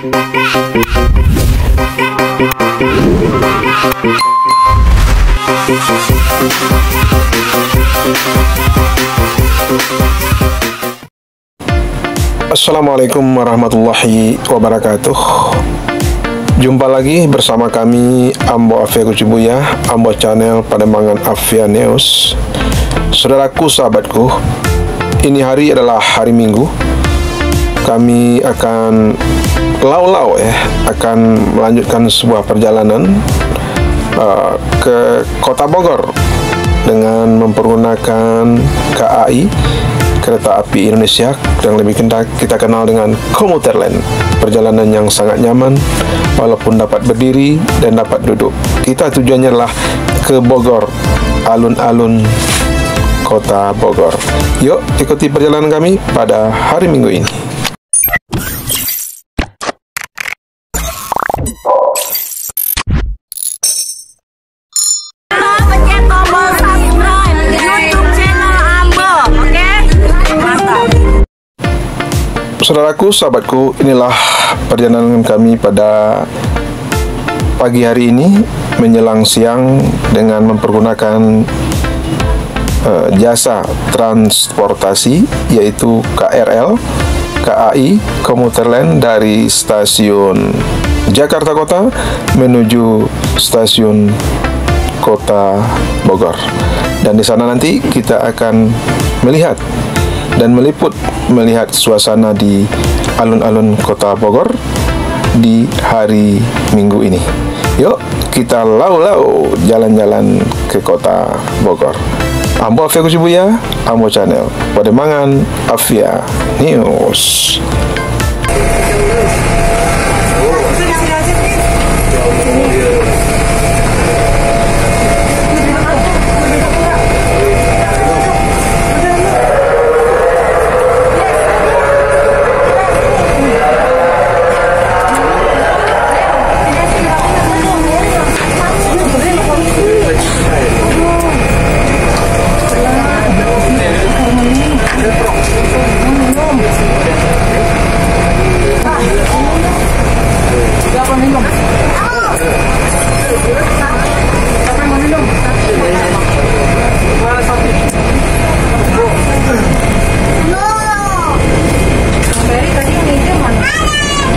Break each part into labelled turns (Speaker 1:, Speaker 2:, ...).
Speaker 1: Assalamualaikum warahmatullahi wabarakatuh. Jumpa lagi bersama kami Ambo Afia Kucibuya, Ambo Channel Pademangan Afia News. Saudaraku, sahabatku, ini hari adalah hari Minggu. Kami akan akan melanjutkan sebuah perjalanan ke Kota Bogor dengan mempergunakan KAI, Kereta Api Indonesia, yang lebih kita kenal dengan Komuter Lain. Perjalanan yang sangat nyaman, walaupun dapat berdiri dan dapat duduk. Kita tujuannya adalah ke Bogor, alun-alun Kota Bogor. Yuk, ikuti perjalanan kami pada hari Minggu ini. Saudaraku, sahabatku, inilah perjalanan kami pada pagi hari ini menjelang siang dengan mempergunakan jasa transportasi, yaitu KRL, KAI, Komuter Lain, dari stasiun Jakarta Kota menuju stasiun Kota Bogor. Dan di sana nanti kita akan melihat dan melihat suasana di alun-alun Kota Bogor di hari Minggu ini. Yuk, kita lau-lau jalan-jalan ke Kota Bogor. Ambo Afia Kucibuya, Ambo Channel Pademangan Afia News.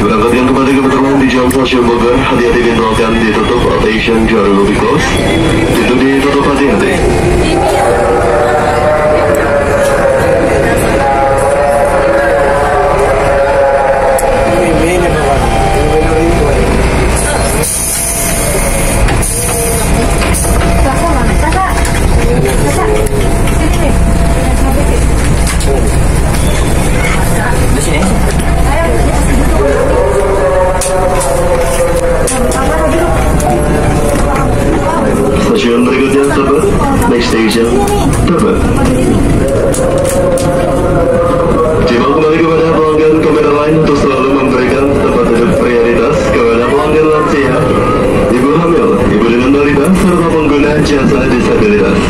Speaker 2: Berangkat yang kembali ke penerbangan di jam stasiun Bogor, hati-hati pintu akan ditutup, attention jar will be closed. Pintu ditutup, hati-hati. Stasiun berikutnya Tebet, next station Tebet. Coba kembali kepada pelanggan Komuter Lain untuk selalu memberikan tempat duduk prioritas kepada pelanggan lansia, ibu hamil, ibu dengan balita, serta pengguna jasa disabilitas.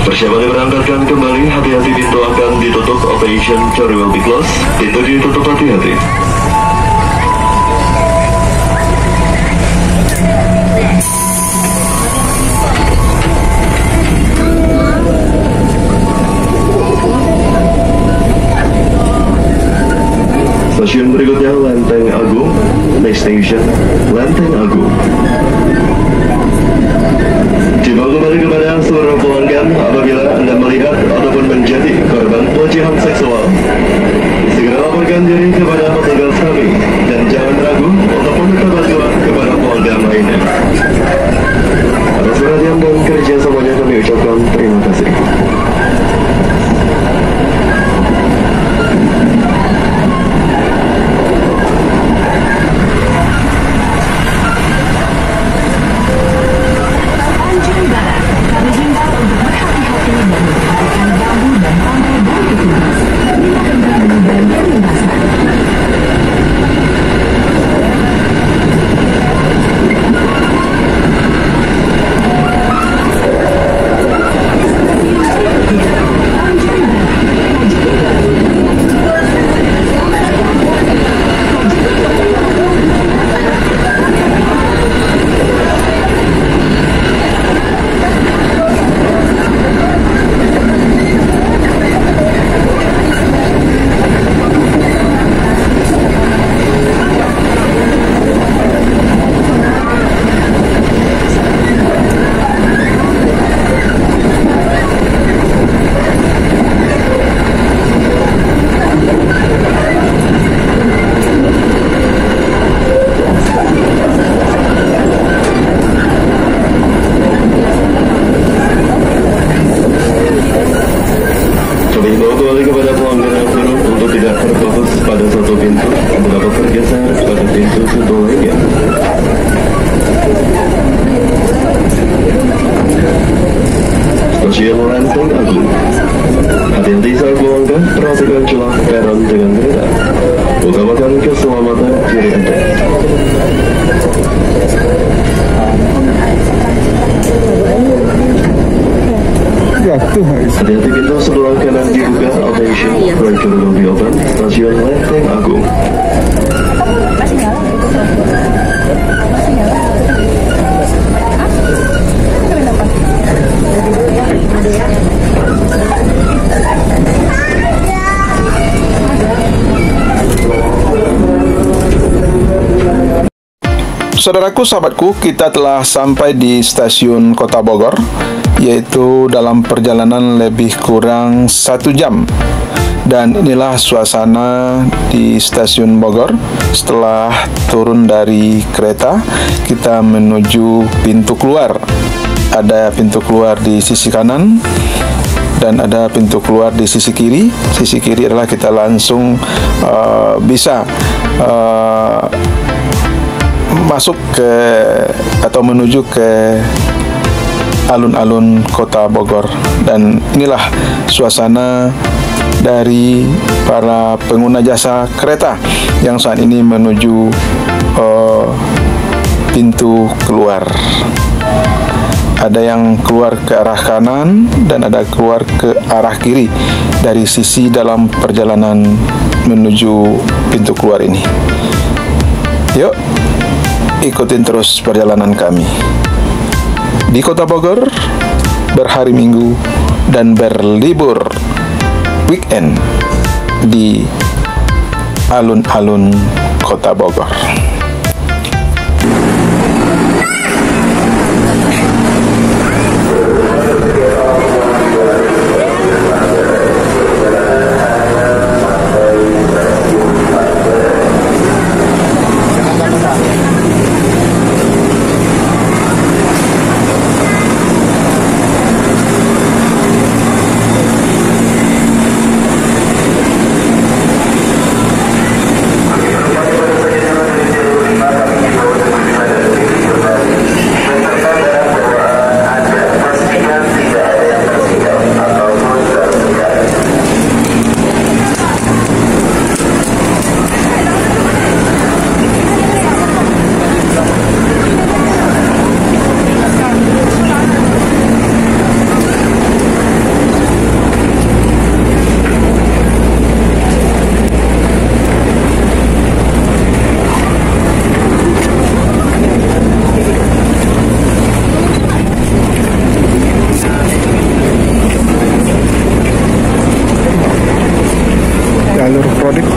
Speaker 2: Persiapan diberangkatkan kembali, hati-hati pintu akan ditutup, attention jar will be closed. Pintu ditutup, hati-hati. Stasiun berikutnya Lenteng Agung, next station Lenteng Agung. Coba kembali kepada seluruh pelanggan, apabila Anda melihat ataupun menjadi korban pelecehan seksual, segera laporkan diri kepada petugas kami dan jangan ragu untuk meminta bantuan kepada pelanggan lainnya. Atas perhatian dan kerja semuanya kami ucapkan terima kasih.
Speaker 3: Terima kasih.
Speaker 1: Saudaraku, sahabatku, kita telah sampai di stasiun Kota Bogor, yaitu dalam perjalanan lebih kurang 1 jam. Dan inilah suasana di stasiun Bogor. Setelah turun dari kereta, kita menuju pintu keluar. Ada pintu keluar di sisi kanan dan ada pintu keluar di sisi kiri. Sisi kiri adalah kita langsung bisa masuk ke atau menuju ke alun-alun Kota Bogor. Dan inilah suasana dari para pengguna jasa kereta yang saat ini menuju pintu keluar. Ada yang keluar ke arah kanan dan ada keluar ke arah kiri dari sisi dalam perjalanan menuju pintu keluar ini. Yuk, ikutin terus perjalanan kami di Kota Bogor berhari Minggu dan berlibur weekend di alun-alun Kota Bogor. Jalur Prodik.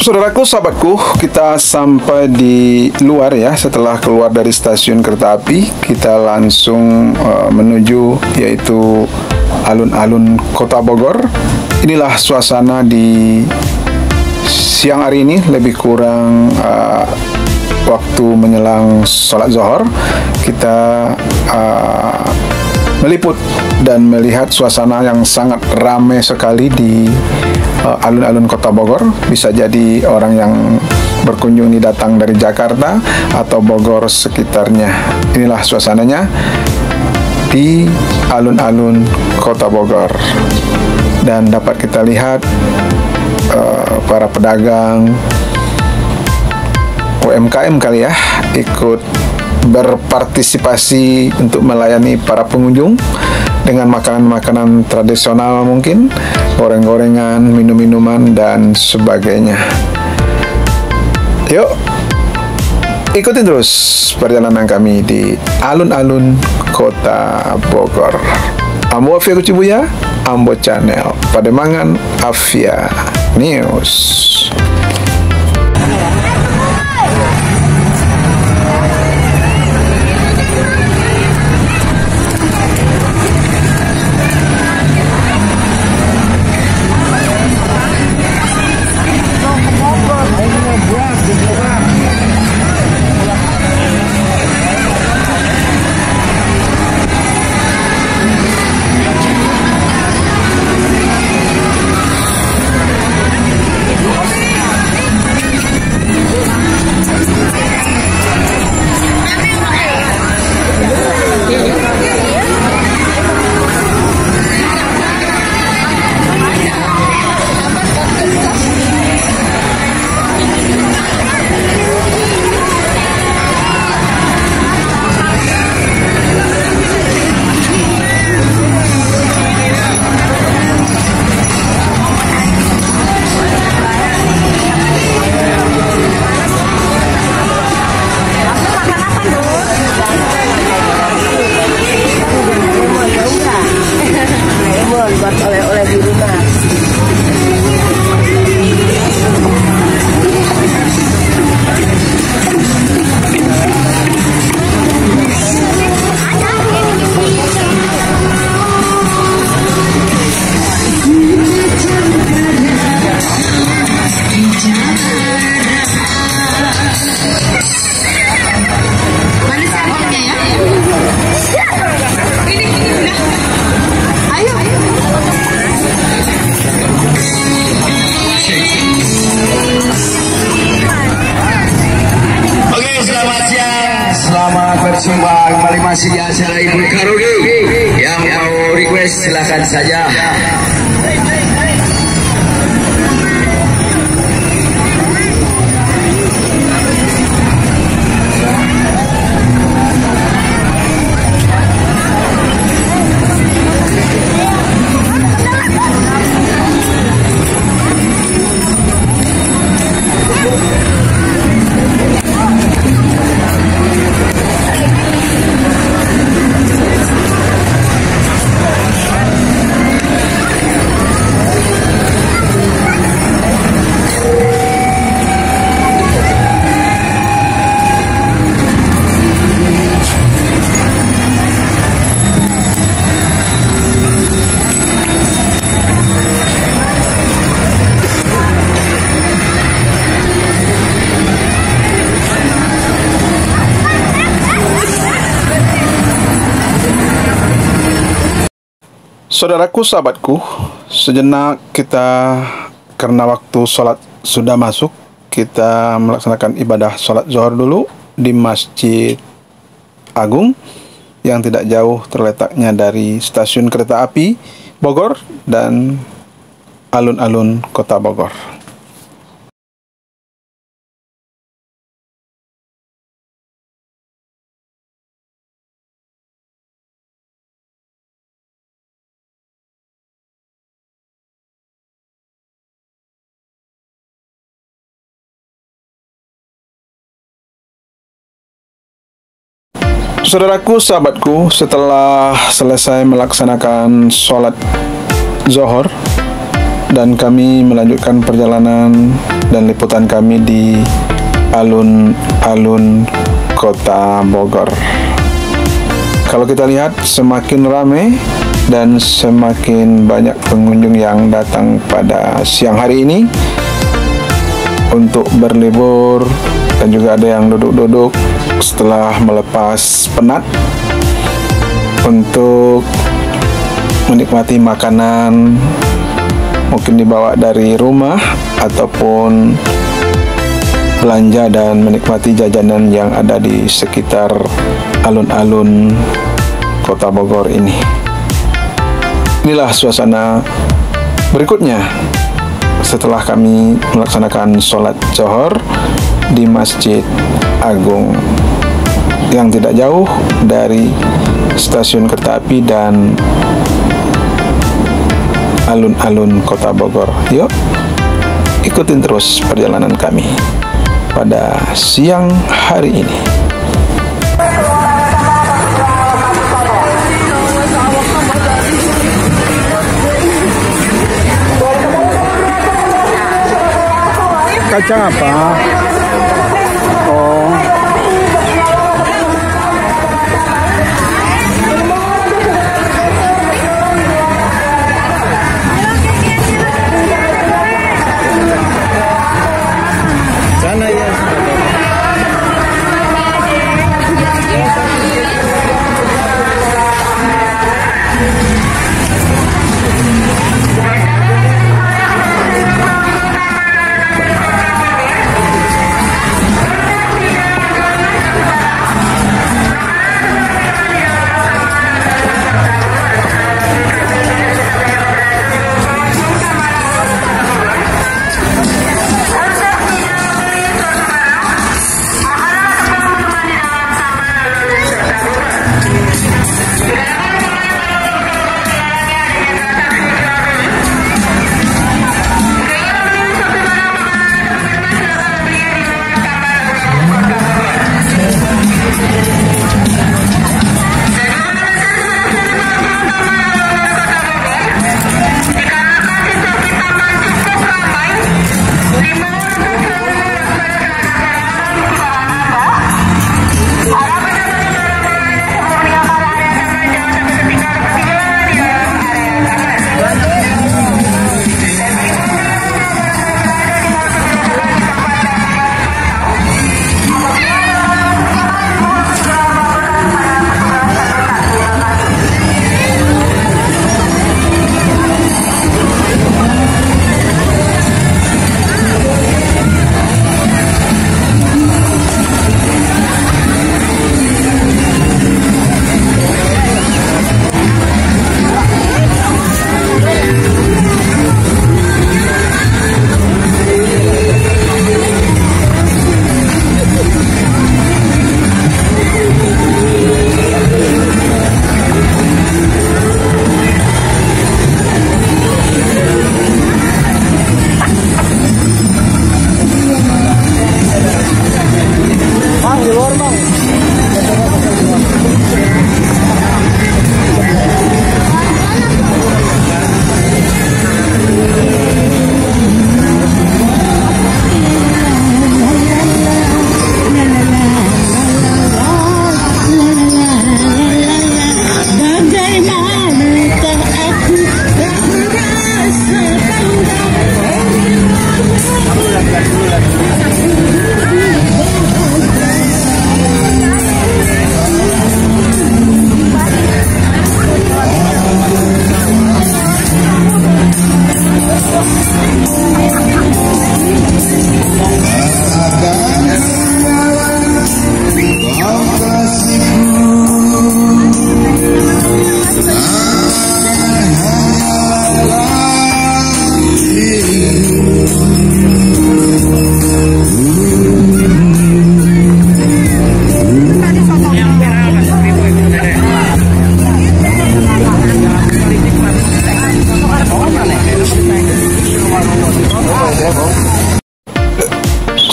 Speaker 1: Saudaraku, sahabatku, kita sampai di luar ya. Setelah keluar dari stasiun kereta api, kita langsung menuju yaitu alun-alun Kota Bogor. Inilah suasana di siang hari ini, lebih kurang waktu menjelang sholat zuhur. Kita meliput dan melihat suasana yang sangat ramai sekali di alun-alun Kota Bogor. Bisa jadi orang yang
Speaker 3: berkunjung ini datang dari Jakarta atau Bogor sekitarnya. Inilah suasananya di alun-alun Kota Bogor. Dan dapat kita lihat para pedagang UMKM kali ya ikut berpartisipasi untuk melayani para pengunjung dengan makanan-makanan tradisional, mungkin goreng-gorengan, minum-minuman dan sebagainya. Yuk, ikuti terus perjalanan kami di alun-alun Kota Bogor. Ambo Afia Kucibuya, Ambo Channel, Pademangan Afia News.
Speaker 4: Kembali masih di acara Ibu Karudi. Yang mau request silakan saja.
Speaker 3: Saudaraku, sahabatku, sejenak kita, karena waktu sholat sudah masuk, kita melaksanakan ibadah sholat zuhur dulu di Masjid Agung yang tidak jauh terletaknya dari stasiun kereta api Bogor dan alun-alun Kota Bogor. Saudaraku, sahabatku, setelah selesai melaksanakan sholat zuhur dan kami melanjutkan perjalanan dan liputan kami di alun-alun Kota Bogor. Kalau kita lihat, semakin ramai dan semakin banyak pengunjung yang datang pada siang hari ini untuk berlibur, dan juga ada yang duduk-duduk setelah melepas penat untuk menikmati makanan, mungkin dibawa dari rumah ataupun belanja dan menikmati jajanan yang ada di sekitar alun-alun Kota Bogor ini. Inilah suasana berikutnya setelah kami melaksanakan sholat Zuhur di Masjid Agung yang tidak jauh dari stasiun kereta api dan alun-alun Kota Bogor. Yuk, ikutin terus perjalanan kami pada siang hari ini. Kacang apa? Oh. Sana ya.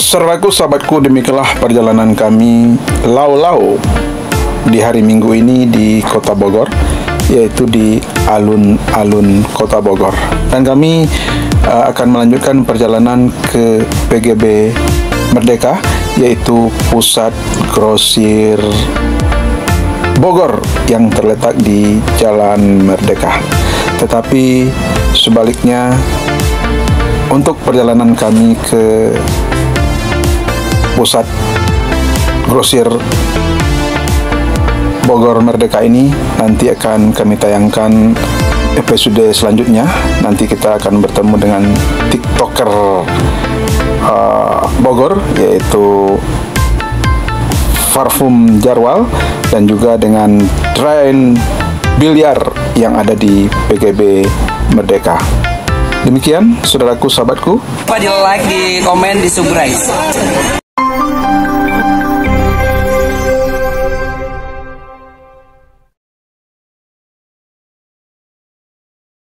Speaker 3: Saudaraku, sahabatku, demikianlah perjalanan kami lau-lau di hari Minggu ini di Kota Bogor, yaitu di alun-alun Kota Bogor. Dan kami akan melanjutkan perjalanan ke PGB Merdeka, yaitu Pusat Grosir Bogor yang terletak di Jalan Merdeka. Tetapi sebaliknya, untuk perjalanan kami ke Pusat Grosir Bogor Merdeka ini nanti akan kami tayangkan episode selanjutnya. Nanti kita akan bertemu dengan TikToker Bogor, yaitu Parfum Jarwal, dan juga dengan Train Biliar yang ada di PGB Merdeka. Demikian, saudaraku, sahabatku.
Speaker 5: Lupa di like, di komen, di subscribe.